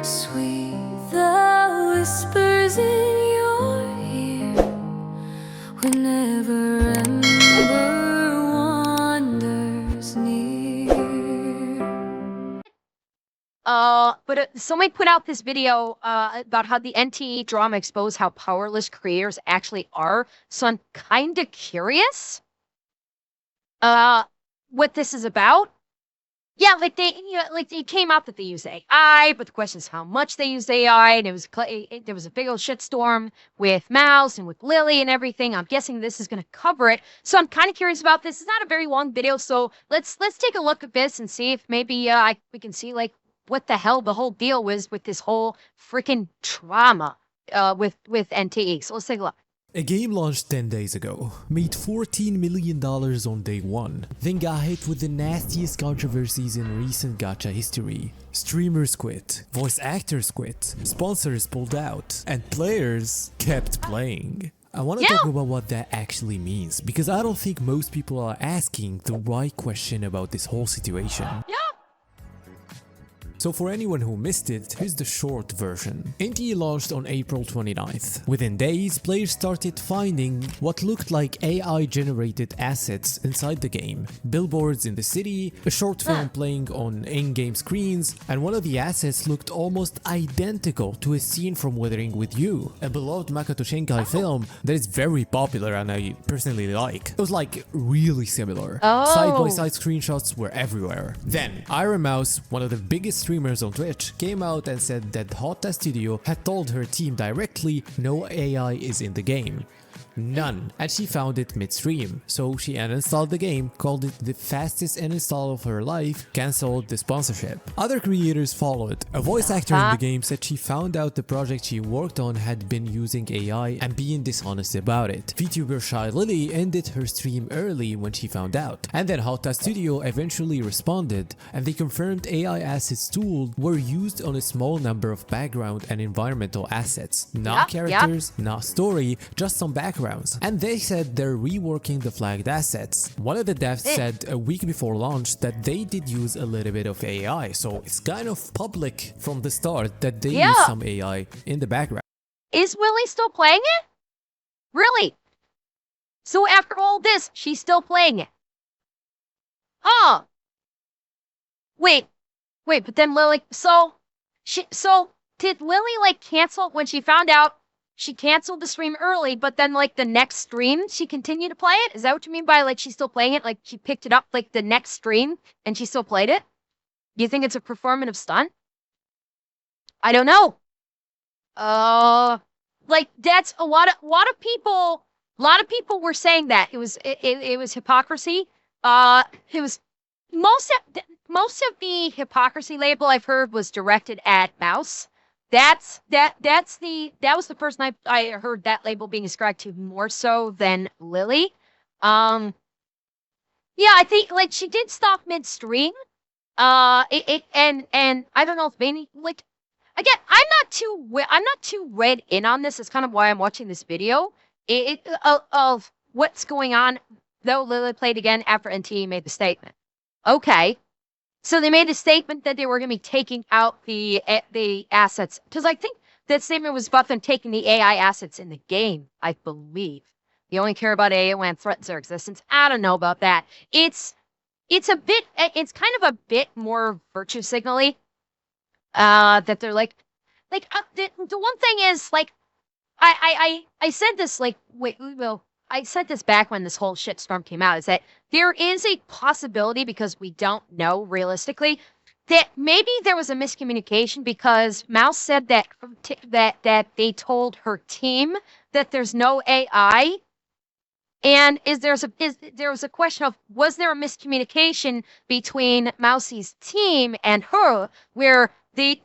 Sweet the whispers in your ear whenever ember wanders near. But somebody put out this video about how the NTE drama exposed how powerless creators actually are. So I'm kind of curious what this is about. Yeah, like it came out that they use AI, but the question is how much they use AI, and there was a big old shitstorm with Mouse and with Lily and everything. I'm guessing this is going to cover it, so I'm kind of curious about this. It's not a very long video, so let's take a look at this and see if maybe we can see like what the hell the whole deal was with this whole freaking trauma with NTE. So let's take a look. A game launched 10 days ago, made $14 million on day one, then got hit with the nastiest controversies in recent gacha history. Streamers quit, voice actors quit, sponsors pulled out, and players kept playing. I want to talk about what that actually means, because I don't think most people are asking the right question about this whole situation. So for anyone who missed it, here's the short version. NtE launched on April 29th. Within days, players started finding what looked like AI-generated assets inside the game. Billboards in the city, a short film playing on in-game screens, and one of the assets looked almost identical to a scene from Weathering with You, a beloved Makoto Shinkai film that is very popular and I personally like. It was like really similar. Side-by-side screenshots were everywhere. Then, Iron Mouse, one of the biggest streamers on Twitch, came out and said that Hotta Studio had told her team directly no AI is in the game. None. And she found it midstream, so she uninstalled the game, called it the fastest uninstall of her life, cancelled the sponsorship. Other creators followed. A voice actor in the game said she found out the project she worked on had been using AI and being dishonest about it. VTuber Shy Lily ended her stream early when she found out. And then Hotta Studio eventually responded, and they confirmed AI assets tool were used on a small number of background and environmental assets. Not characters, not story, just some background. And they said they're reworking the flagged assets. One of the devs said a week before launch that they did use a little bit of AI, so it's kind of public from the start that they use some AI in the background. Is Lily still playing it? Really? So after all this, she's still playing it? Huh. Wait, but then Lily, so did Lily like cancel when she found out? She canceled the stream early, but then like the next stream, she continued to play it? Is that what you mean by like she's still playing it? Like she picked it up like the next stream and she still played it? Do you think it's a performative stunt? I don't know. Like that's a lot of people were saying that it was hypocrisy. It was most of the hypocrisy label I've heard was directed at Mouse. That was the person I heard that label being ascribed to more so than Lily. Yeah, I think like she did stop midstream. And I don't know if maybe like again, I'm not too read in on this. It's kind of why I'm watching this video. Of what's going on, though Lily played again after NtE made the statement. Okay. So they made a statement that they were going to be taking out the assets. Because I think that statement was about them taking the AI assets in the game, I believe. They only care about AI when it threatens their existence. I don't know about that. It's kind of a bit more virtue signally. That they're like the one thing is like, I said this like, I said this back when this whole shitstorm came out, is that there is a possibility, because we don't know realistically, that maybe there was a miscommunication because Mouse said that they told her team that there's no AI. And there was a question of, was there a miscommunication between Mousie's team and her, where the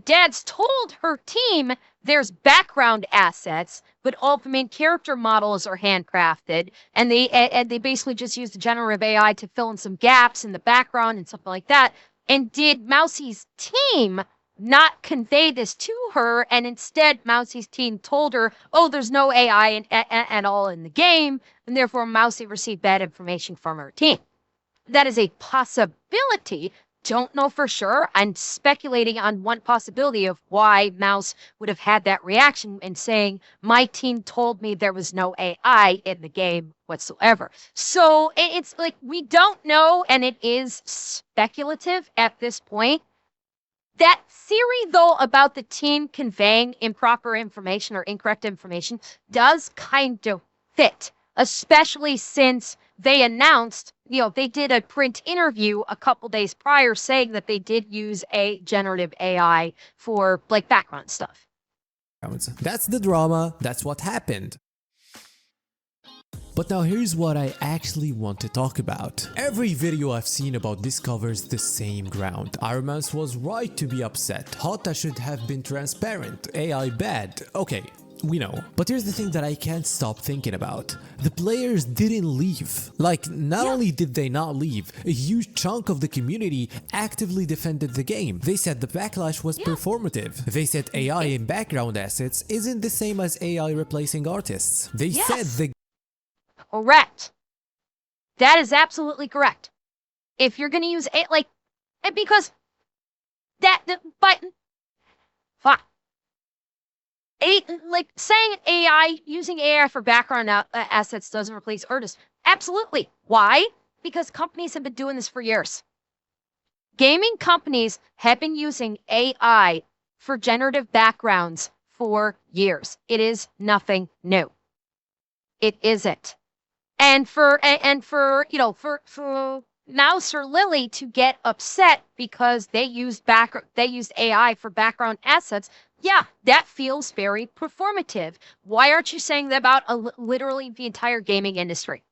dads told her team there's background assets, but all the main character models are handcrafted, and they basically just use the generative AI to fill in some gaps in the background and something like that. And did Mousie's team not convey this to her, and instead Mousie's team told her, oh, there's no AI at all in the game, and therefore Mousie received bad information from her team? That is a possibility don't know for sure. I'm speculating on one possibility of why Mouse would have had that reaction and saying, my team told me there was no AI in the game whatsoever. So it's like, we don't know, and it is speculative at this point. That theory, though, about the team conveying improper information or incorrect information does kind of fit, especially since they announced, they did a print interview a couple days prior saying that they did use a generative AI for like background stuff. That's the drama, that's what happened. But now here's what I actually want to talk about. Every video I've seen about this covers the same ground. Iron Mouse was right to be upset. Hata should have been transparent. AI bad. Okay, we know. But here's the thing that I can't stop thinking about. The players didn't leave. Like, not only did they not leave, a huge chunk of the community actively defended the game. They said the backlash was performative. They said AI in background assets isn't the same as AI replacing artists. They said the Correct. That is absolutely correct. If you're going to use it, because but fuck. Saying using AI for background assets doesn't replace artists. Absolutely. Why? Because companies have been doing this for years. Gaming companies have been using AI for generative backgrounds for years. It is nothing new. It isn't. And for Mouse or Lily to get upset because they used AI for background assets, yeah, that feels very performative. Why aren't you saying that about literally the entire gaming industry?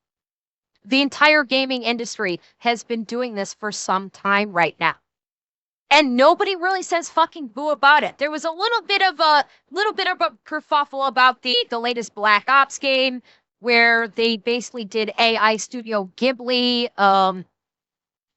The entire gaming industry has been doing this for some time right now. And nobody really says fucking boo about it. There was a little bit of a kerfuffle about the latest Black Ops game, where they basically did AI Studio Ghibli.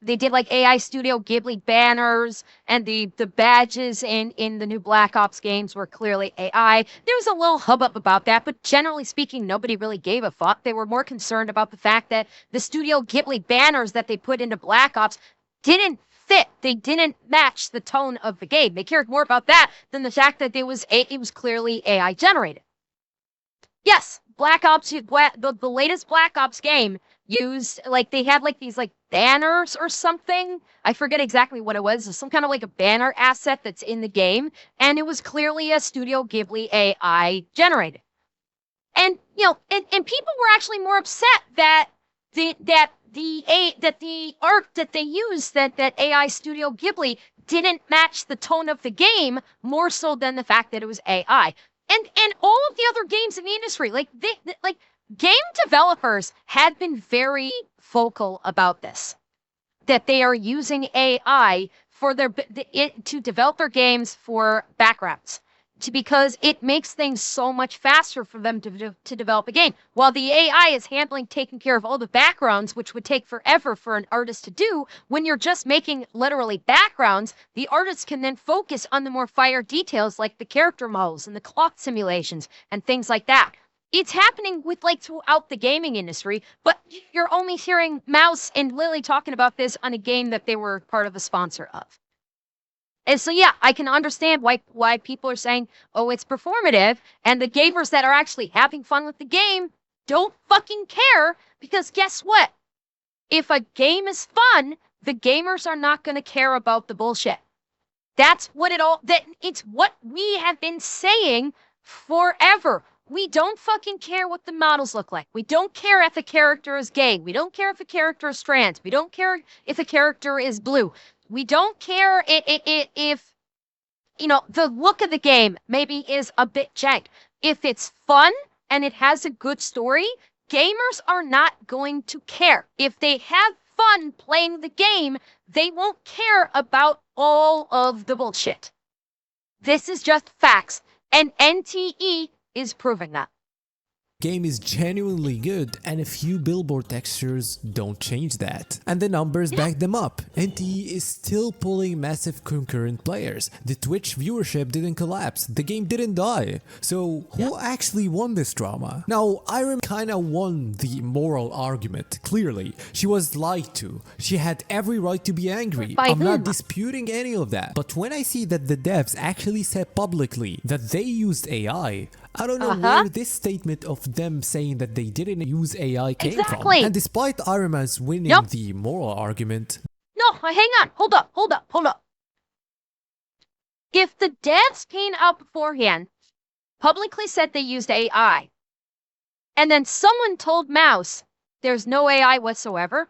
They did like AI Studio Ghibli banners, and the badges in the new Black Ops games were clearly AI. There was a little hubbub about that, but generally speaking, nobody really gave a fuck. They were more concerned about the fact that the Studio Ghibli banners that they put into Black Ops didn't fit. They didn't match the tone of the game. They cared more about that than the fact that it was clearly AI generated. Yes, Black Ops, the latest Black Ops game used, they had these banners or something. I forget exactly what it was. Some kind of a banner asset that's in the game, and it was clearly a Studio Ghibli AI generated. And and people were actually more upset that the art that they used, that AI Studio Ghibli, didn't match the tone of the game more so than the fact that it was AI. And all of the other games in the industry, game developers had been very vocal about this, that they are using AI for to develop their games for backgrounds, because it makes things so much faster for them to develop a game. While the AI is taking care of all the backgrounds, which would take forever for an artist to do, when you're just making literally backgrounds, the artist can then focus on the more finer details like the character models and the cloth simulations and things like that. It's happening with throughout the gaming industry, but you're only hearing Mouse and Lily talking about this on a game that they were part of a sponsor of. And so, yeah, I can understand why people are saying, oh, it's performative, and the gamers that are actually having fun with the game don't fucking care, because guess what? If a game is fun, the gamers are not going to care about the bullshit. It's what we have been saying forever. We don't fucking care what the models look like. We don't care if a character is gay. We don't care if a character is trans. We don't care if a character is blue. We don't care if the look of the game maybe is a bit janked. If it's fun and it has a good story, gamers are not going to care. If they have fun playing the game, they won't care about all of the bullshit. This is just facts, and NtE is proving that. Game is genuinely good and a few billboard textures don't change that. And the numbers back them up. NtE is still pulling massive concurrent players. The Twitch viewership didn't collapse. The game didn't die. So who actually won this drama? Now, Irem kinda won the moral argument, clearly. She was lied to. She had every right to be angry. I'm not disputing any of that. But when I see that the devs actually said publicly that they used AI, I don't know where this statement of them saying that they didn't use AI came from. And despite Iron Man's winning the moral argument... No, hang on. Hold up. If the devs came out beforehand, publicly said they used AI, and then someone told Mouse there's no AI whatsoever,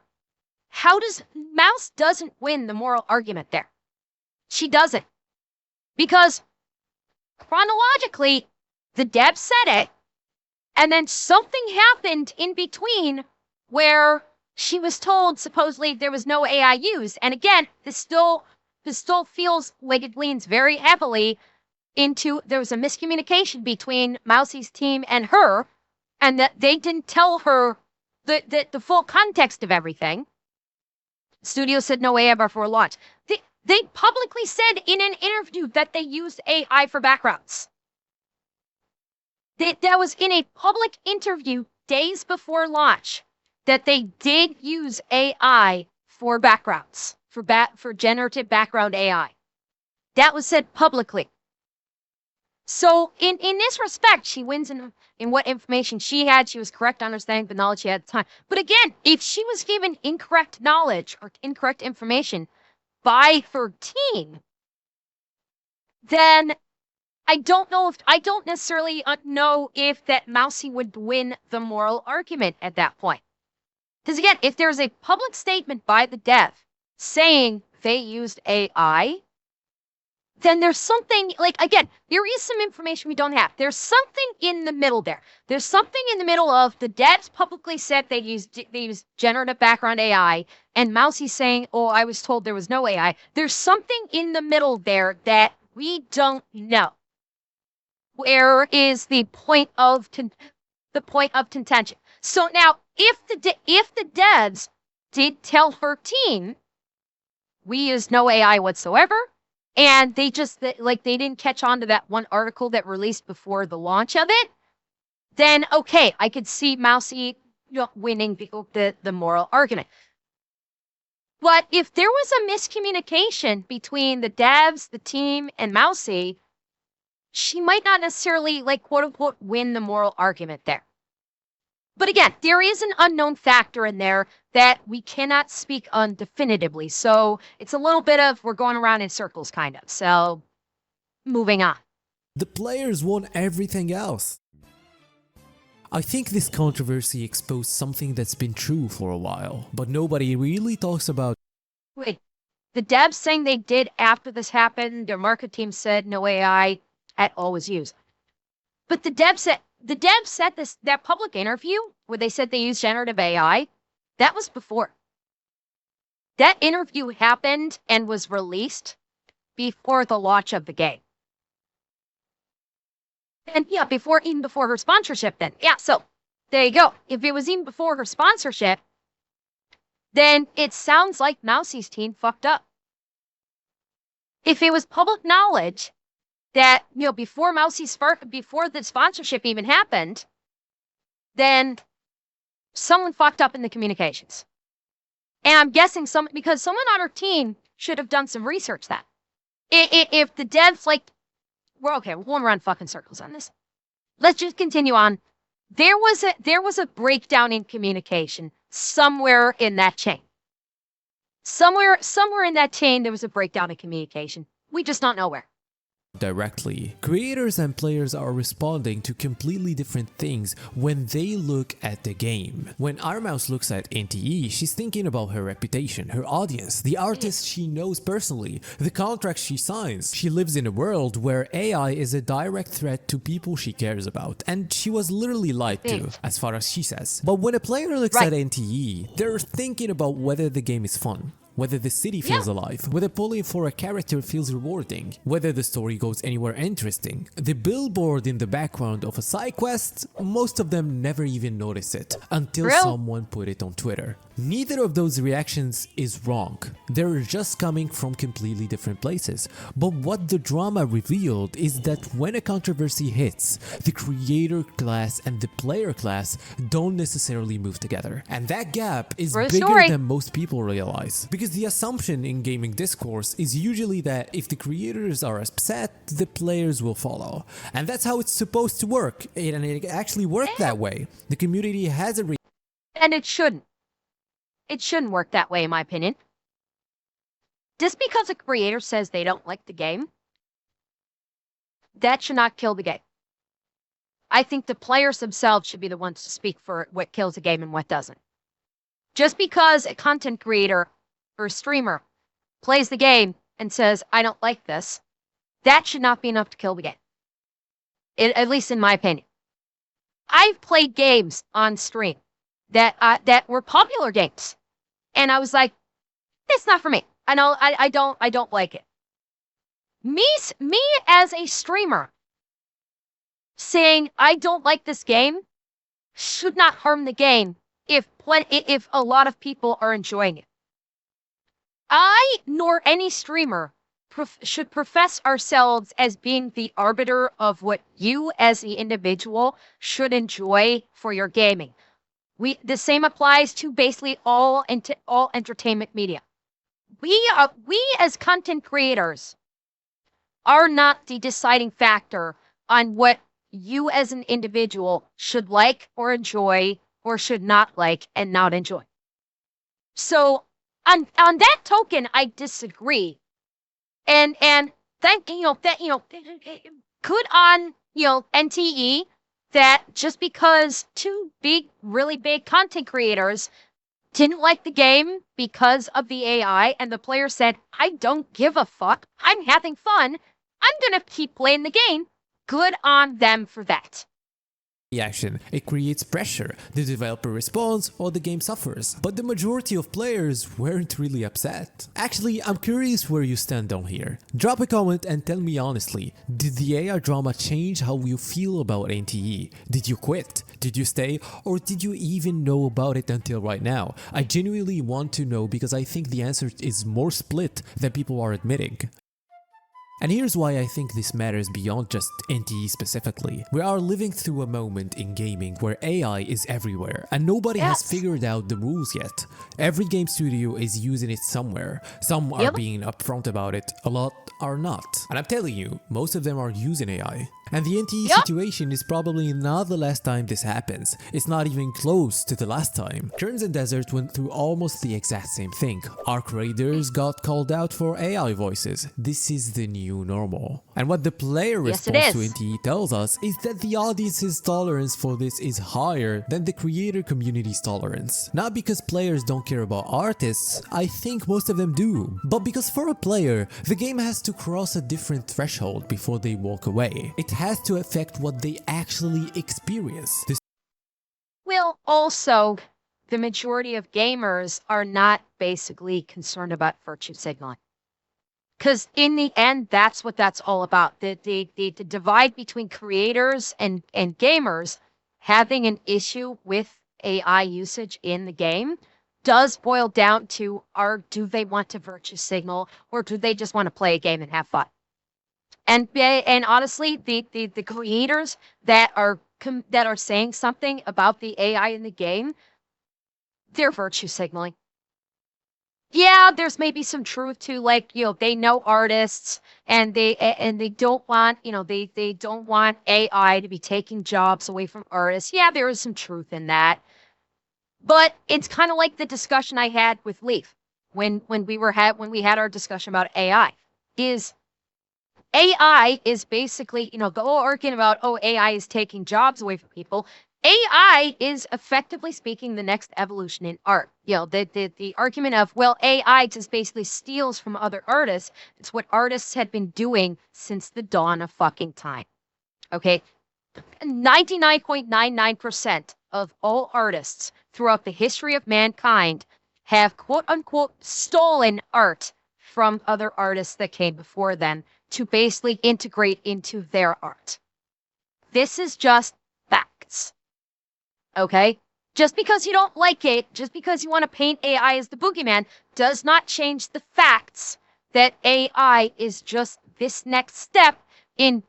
Mouse doesn't win the moral argument there. She doesn't. Because chronologically, the devs said it, and then something happened in between where she was told supposedly there was no AI used. And again, this still feels like it leans very heavily into there was a miscommunication between Mousie's team and her, and that they didn't tell her the full context of everything. Studio said no AI before launch. They publicly said in an interview that they used AI for backgrounds. That was in a public interview days before launch that they did use AI for backgrounds, for generative background AI. That was said publicly. So in this respect, she wins in what information she had. She was correct understanding the knowledge she had at the time. But again, if she was given incorrect knowledge or incorrect information by her team, then I don't necessarily know if that Mousie would win the moral argument at that point. Because again, if there's a public statement by the dev saying they used AI, then there's something, like, again, there is some information we don't have. There's something in the middle there. There's something in the middle of the devs publicly said they used generative background AI, and Mousie's saying, oh, I was told there was no AI. There's something in the middle there that we don't know. Where is the point of contention? So now, if the devs did tell her team, we used no AI whatsoever, and they didn't catch on to that one article that released before the launch of it, then okay, I could see Mousie winning the moral argument. But if there was a miscommunication between the devs, the team, and Mousie, she might not necessarily, quote unquote, win the moral argument there. But again, there is an unknown factor in there that we cannot speak on definitively. So it's a little bit of we're going around in circles, kind of. So moving on. The players won everything else. I think this controversy exposed something that's been true for a while, but nobody really talks about. Wait, the devs saying they did after this happened, their market team said no AI at all was used. But the devs said that public interview where they said they used generative AI, that was before. That interview happened and was released before the launch of the game. And yeah, even before her sponsorship then. Yeah, so there you go. If it was even before her sponsorship, then it sounds like Mousie's team fucked up. If it was public knowledge that, before the sponsorship even happened, then someone fucked up in the communications. And I'm guessing because someone on her team should have done some research that. If the devs, we're going around fucking circles on this. Let's just continue on. There was a breakdown in communication somewhere in that chain. Somewhere in that chain, there was a breakdown in communication. We just don't know where. Directly. Creators and players are responding to completely different things when they look at the game. When Mouse looks at NtE, she's thinking about her reputation, her audience, the artists she knows personally, the contracts she signs. She lives in a world where AI is a direct threat to people she cares about, and she was literally lied to, as far as she says. But when a player looks at NtE, they're thinking about whether the game is fun, whether the city feels alive, whether pulling for a character feels rewarding, whether the story goes anywhere interesting. The billboard in the background of a side quest, most of them never even notice it until someone put it on Twitter. Neither of those reactions is wrong. They're just coming from completely different places. But what the drama revealed is that when a controversy hits, the creator class and the player class don't necessarily move together. And that gap is bigger than most people realize. Because the assumption in gaming discourse is usually that if the creators are upset, the players will follow. And that's how it's supposed to work. And it actually worked that way. The community has a and it shouldn't. It shouldn't work that way, in my opinion. Just because a creator says they don't like the game, that should not kill the game. I think the players themselves should be the ones to speak for what kills a game and what doesn't. Just because a content creator or a streamer plays the game and says, I don't like this, that should not be enough to kill the game. At least in my opinion. I've played games on stream that were popular games. And I was like, it's not for me. I know I don't like it. Me as a streamer saying I don't like this game should not harm the game if a lot of people are enjoying it. I nor any streamer should profess ourselves as being the arbiter of what you as the individual should enjoy for your gaming. The same applies to basically all entertainment media. We as content creators are not the deciding factor on what you as an individual should like or enjoy or should not like and not enjoy. So on that token, I disagree. And good on NtE that just because two really big content creators didn't like the game because of the AI and the player said, I don't give a fuck. I'm having fun. I'm going to keep playing the game. Good on them for that. Reaction. It creates pressure. The developer responds or the game suffers. But the majority of players weren't really upset. Actually, I'm curious where you stand on here. Drop a comment and tell me honestly, did the AI drama change how you feel about NtE? Did you quit? Did you stay? Or did you even know about it until right now? I genuinely want to know because I think the answer is more split than people are admitting. And here's why I think this matters beyond just NtE specifically. We are living through a moment in gaming where AI is everywhere and nobody has figured out the rules yet. Every game studio is using it somewhere. Some are being upfront about it, a lot are not. And I'm telling you, most of them are using AI. And the NtE situation is probably not the last time this happens. It's not even close to the last time. Kerns and Desert went through almost the exact same thing. Arc Raiders got called out for AI voices. This is the new normal. And what the player response to NtE tells us is that the audience's tolerance for this is higher than the creator community's tolerance. Not because players don't care about artists, I think most of them do, but because for a player, the game has to cross a different threshold before they walk away. It has to affect what they actually experience. Well, also, the majority of gamers are not basically concerned about virtue signaling. Because in the end, that's what that's all about. The divide between creators and gamers having an issue with AI usage in the game does boil down to do they want to virtue signal or do they just want to play a game and have fun? And honestly, the creators that are saying something about the AI in the game, they're virtue signaling. Yeah, there's maybe some truth to they know artists and they don't want they don't want AI to be taking jobs away from artists. Yeah, there is some truth in that. But it's kind of like the discussion I had with Leaf when we had our discussion about AI. AI is basically, the whole argument about, AI is taking jobs away from people. AI is effectively speaking the next evolution in art. The argument of, AI just basically steals from other artists. It's what artists had been doing since the dawn of fucking time. Okay? 99.99% of all artists throughout the history of mankind have quote unquote stolen art from other artists that came before them to basically integrate into their art. This is just facts. Okay? Just because you don't like it, just because you want to paint AI as the boogeyman, does not change the facts that AI is just this next step in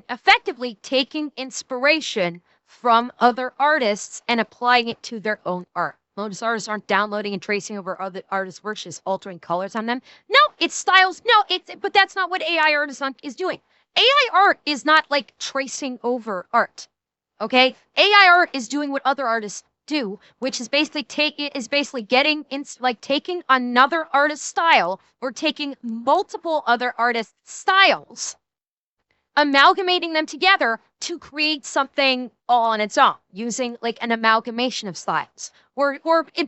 effectively taking inspiration from other artists and applying it to their own art. Most artists aren't downloading and tracing over other artists' works, just altering colors on them. No, it's styles. No, but that's not what AI art is doing. AI art is not like tracing over art. Okay? AI art is doing what other artists do, which is basically taking another artist's style or taking multiple other artists' styles, amalgamating them together to create something all on its own, using like an amalgamation of styles, or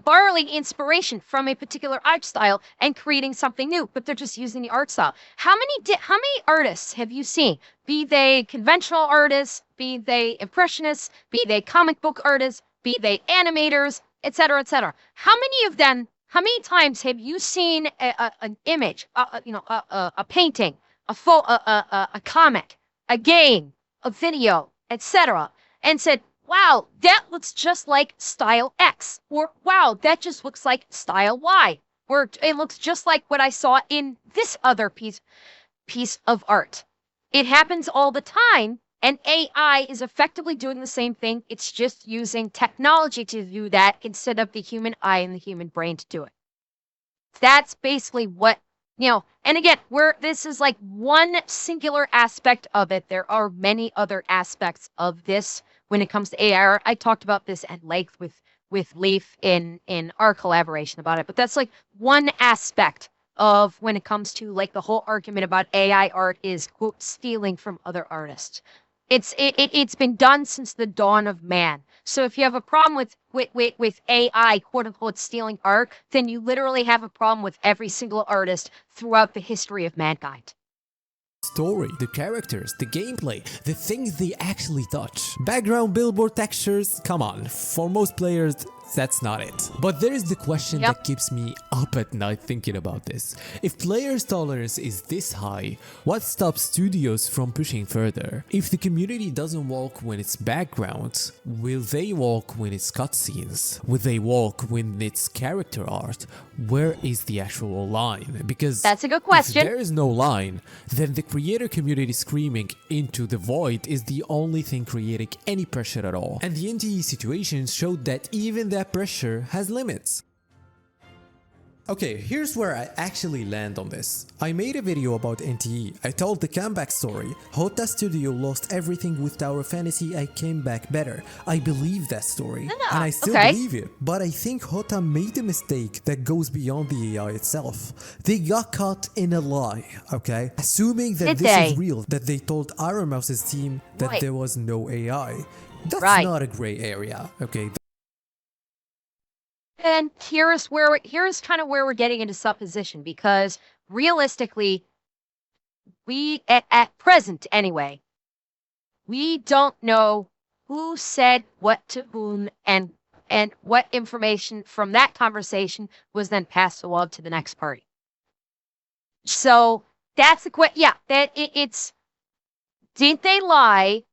borrowing inspiration from a particular art style and creating something new, but they're just using the art style. How many artists have you seen, be they conventional artists, be they impressionists, be they comic book artists, be they animators, etc., etc.? How many times have you seen an image, a painting, a comic, a game, a video, etc., and said, wow, that looks just like style X, or wow, that just looks like style Y, or it looks just like what I saw in this other piece of art? It happens all the time, and AI is effectively doing the same thing. It's just using technology to do that instead of the human eye and the human brain to do it. That's basically what, and again, this is like one singular aspect of it. There are many other aspects of this when it comes to AI. I talked about this at length with Leaf in our collaboration about it, but that's like one aspect of when it comes to like the whole argument about AI art is quote stealing from other artists. It's been done since the dawn of man. So if you have a problem with AI quote unquote stealing art, then you literally have a problem with every single artist throughout the history of mankind. Story, the characters, the gameplay, the things they actually touch. Background, billboard, textures, come on, for most players, that's not it. But there is the question that keeps me up at night thinking about this. If players' tolerance is this high, what stops studios from pushing further? If the community doesn't walk when it's background, will they walk when it's cutscenes? Will they walk when it's character art? Where is the actual line? Because that's a good question. If there is no line, then the creator community screaming into the void is the only thing creating any pressure at all. And the NtE situation showed that even that pressure has limits. Okay, here's where I actually land on this. I made a video about NtE. I told the comeback story. Hota Studio lost everything with Tower Fantasy. I came back better. I believe that story. And I still believe it. But I think Hota made a mistake that goes beyond the AI itself. They got caught in a lie, okay? Assuming that this is real, that they told Iron Mouse's team that there was no AI. That's not a gray area, okay? And here's kind of where we're getting into supposition, because realistically, we at present anyway, we don't know who said what to whom and what information from that conversation was then passed along to the next party. So that's the question. Yeah, it's did they lie?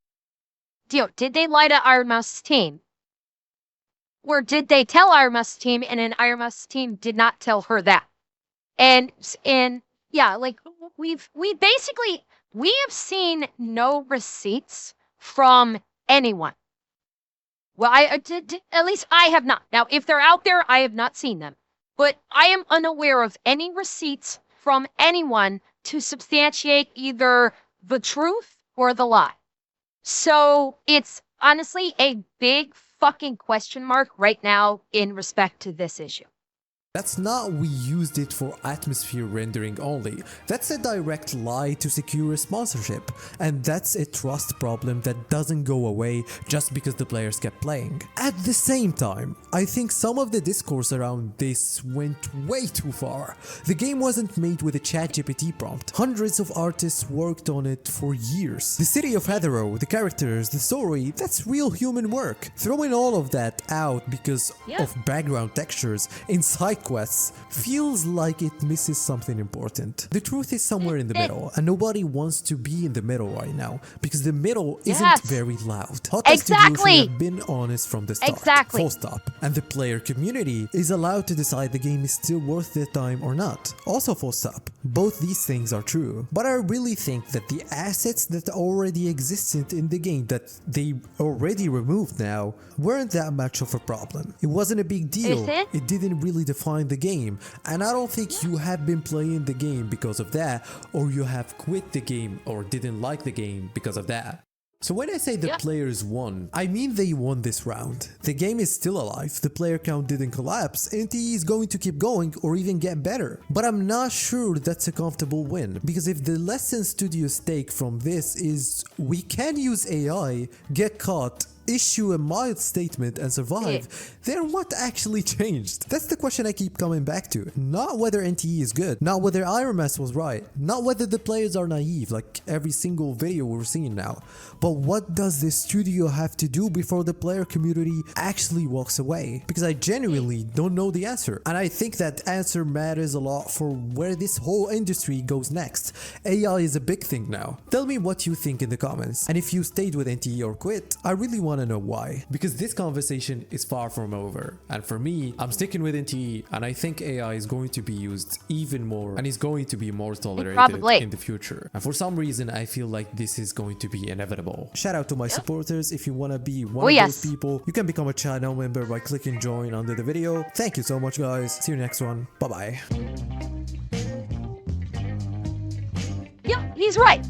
Did they lie to Iron Mouse's team? Or did they tell Iron Mouse's team and then Iron Mouse's team did not tell her that? And yeah, like we have seen no receipts from anyone. Well, at least I have not. Now, if they're out there, I have not seen them. But I am unaware of any receipts from anyone to substantiate either the truth or the lie. So it's honestly a big fucking question mark right now in respect to this issue. That's not we used it for atmosphere rendering only. That's a direct lie to secure a sponsorship. And that's a trust problem that doesn't go away just because the players kept playing. At the same time, I think some of the discourse around this went way too far. The game wasn't made with a ChatGPT prompt. Hundreds of artists worked on it for years. The city of Heathrow, the characters, the story, that's real human work. Throwing all of that out because of background textures inside quests feels like it misses something important. The truth is somewhere in the middle, and nobody wants to be in the middle right now because the middle isn't very loud. Hot Tub Studios should have been honest from the start, full stop. And the player community is allowed to decide the game is still worth their time or not. Also full stop. Both these things are true. But I really think that the assets that already existed in the game that they already removed now weren't that much of a problem. It wasn't a big deal. It didn't really define the game. And I don't think you have been playing the game because of that, or you have quit the game or didn't like the game because of that. So when I say the players won, I mean they won this round. The game is still alive, the player count didn't collapse, NtE is going to keep going or even get better. But I'm not sure that's a comfortable win, because if the lesson studios take from this is we can use AI, get caught, issue a mild statement and survive, then what actually changed? That's the question I keep coming back to. Not whether NtE is good, not whether IronMass was right, not whether the players are naive like every single video we're seeing now, but what does the studio have to do before the player community actually walks away? Because I genuinely don't know the answer, and I think that answer matters a lot for where this whole industry goes next. AI is a big thing now. Tell me what you think in the comments, and if you stayed with NtE or quit. I really want to know why, because this conversation is far from over, and for me, I'm sticking with NtE, and I think AI is going to be used even more and is going to be more tolerated in the future, and for some reason I feel like this is going to be inevitable. Shout out to my supporters. If you want to be one of those people, you can become a channel member by clicking join under the video. Thank you so much guys, see you next one, bye bye. Yeah, he's right.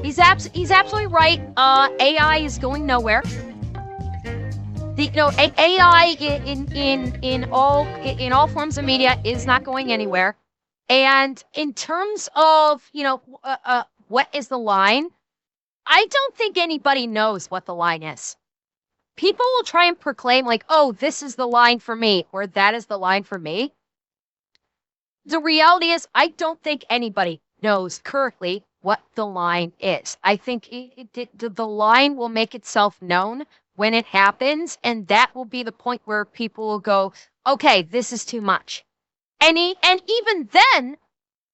He's absolutely right. AI is going nowhere. AI in all forms of media is not going anywhere. And in terms of what is the line, I don't think anybody knows what the line is. People will try and proclaim like, oh, this is the line for me, or that is the line for me. The reality is, I don't think anybody knows currently what the line is. I think the line will make itself known when it happens, and that will be the point where people will go, okay, this is too much. And even then,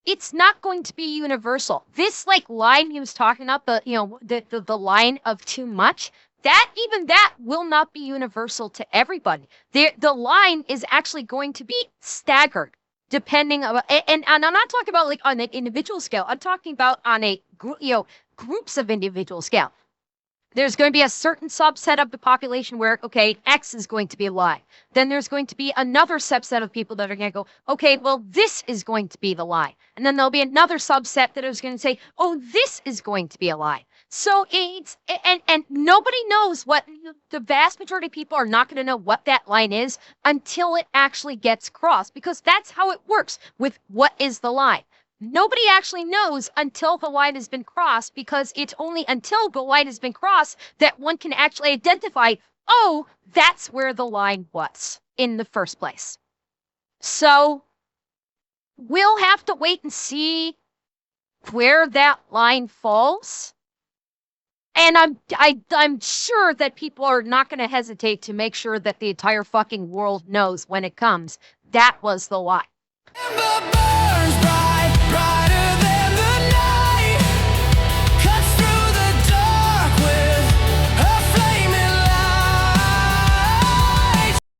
it's not going to be universal. This line he was talking about, the line of too much, that will not be universal to everybody. The line is actually going to be staggered. Depending on, and I'm not talking about on an individual scale. I'm talking about on a groups of individual scale. There's going to be a certain subset of the population where, okay, X is going to be a lie. Then there's going to be another subset of people that are going to go, okay, well, this is going to be the lie. And then there'll be another subset that is going to say, oh, this is going to be a lie. So and nobody knows what, the vast majority of people are not going to know what that line is until it actually gets crossed, because that's how it works with what is the line. Nobody actually knows until the line has been crossed, because it's only until the line has been crossed that one can actually identify, oh, that's where the line was in the first place. So we'll have to wait and see where that line falls. And I'm sure that people are not going to hesitate to make sure that the entire fucking world knows when it comes. That was the lie.